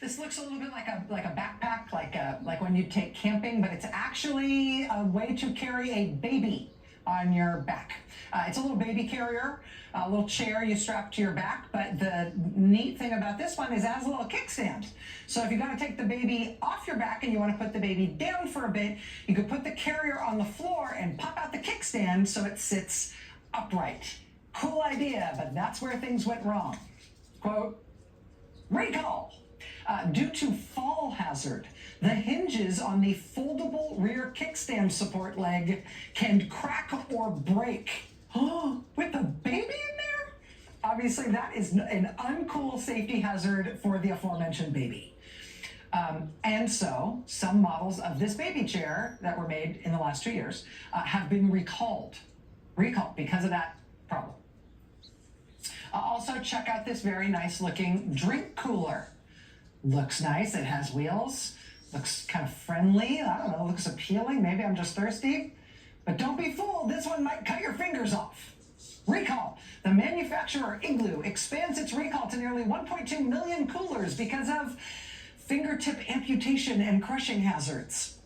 This looks a little bit like a backpack, like when you take camping, but it's actually a way to carry a baby on your back. It's a little baby carrier, a little chair you strap to your back, but the neat thing about this one is it has a little kickstand. So if you got to take the baby off your back and you want to put the baby down for a bit, you could put the carrier on the floor and pop out the kickstand so it sits upright. Cool idea, but that's where things went wrong. Quote, recall. Due to fall hazard, the hinges on the foldable rear kickstand support leg can crack or break. With the baby in there? Obviously, that is an uncool safety hazard for the aforementioned baby. And so, some models of this baby chair that were made in the last 2 years have been recalled because of that problem. Also, check out this very nice looking drink cooler. Looks nice, it has wheels, looks kind of friendly, I don't know, looks appealing, maybe I'm just thirsty. But don't be fooled, this one might cut your fingers off. Recall. The manufacturer Igloo expands its recall to nearly 1.2 million coolers because of fingertip amputation and crushing hazards.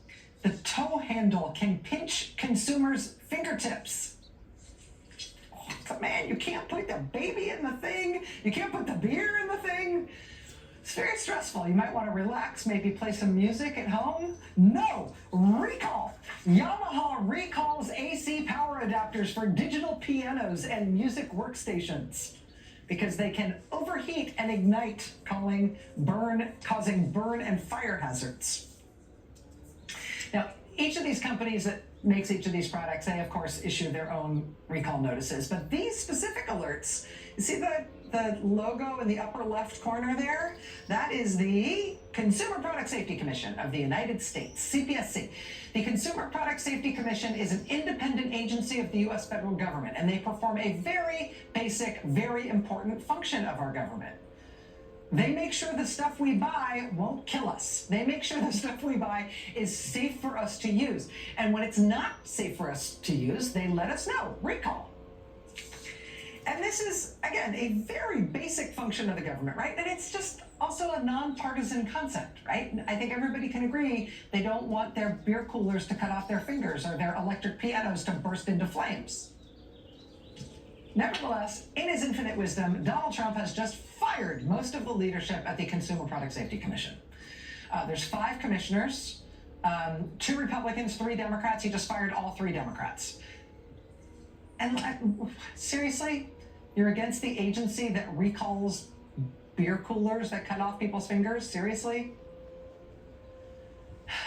The toe handle can pinch consumers' fingertips. But man, you can't put the baby in the thing, you can't put the beer in the thing. It's very stressful. You might want to relax, maybe play some music at home. No, recall. Yamaha recalls AC power adapters for digital pianos and music workstations because they can overheat and ignite, causing burn and fire hazards. Now, each of these companies that makes each of these products, they of course issue their own recall notices, but these specific alerts, you see the logo in the upper left corner there? That is the Consumer Product Safety Commission of the United States, CPSC. The Consumer Product Safety Commission is an independent agency of the U.S. federal government, and they perform a very basic, very important function of our government. They make sure the stuff we buy won't kill us. They make sure the stuff we buy is safe for us to use. And when it's not safe for us to use, they let us know, recall. And this is, again, a very basic function of the government, right? And it's just also a nonpartisan concept, right? I think everybody can agree they don't want their beer coolers to cut off their fingers or their electric pianos to burst into flames. Nevertheless, in his infinite wisdom, Donald Trump has just fired most of the leadership at the Consumer Product Safety Commission. There's 5 commissioners, 2 Republicans, 3 Democrats. He just fired all 3 Democrats. And seriously, you're against the agency that recalls beer coolers that cut off people's fingers? Seriously?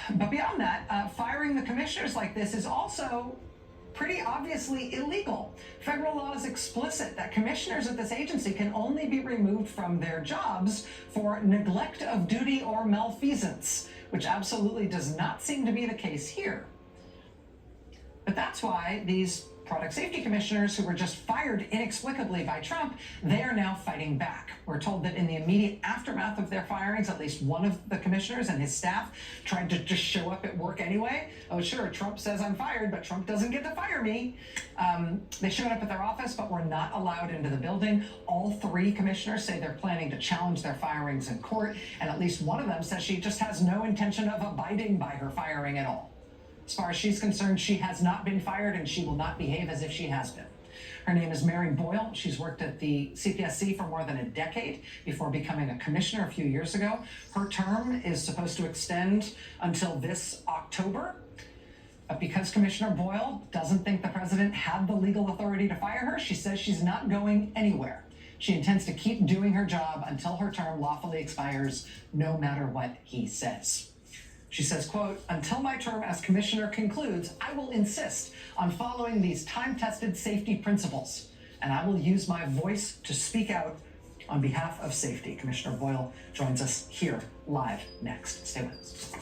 But beyond that, firing the commissioners like this is also pretty obviously illegal. Federal law is explicit that commissioners at this agency can only be removed from their jobs for neglect of duty or malfeasance, which absolutely does not seem to be the case here. But that's why these product safety commissioners who were just fired inexplicably by Trump, they are now fighting back. We're told that in the immediate aftermath of their firings, at least one of the commissioners and his staff tried to just show up at work anyway. Oh, sure, Trump says I'm fired, but Trump doesn't get to fire me. They showed up at their office, but were not allowed into the building. All 3 commissioners say they're planning to challenge their firings in court, and at least one of them says she just has no intention of abiding by her firing at all. As far as she's concerned, she has not been fired and she will not behave as if she has been. Her name is Mary Boyle. She's worked at the CPSC for more than a decade before becoming a commissioner a few years ago. Her term is supposed to extend until this October. But because Commissioner Boyle doesn't think the president had the legal authority to fire her, she says she's not going anywhere. She intends to keep doing her job until her term lawfully expires, no matter what he says. She says, quote, until my term as commissioner concludes, I will insist on following these time-tested safety principles, and I will use my voice to speak out on behalf of safety. Commissioner Boyle joins us here live next. Stay with us.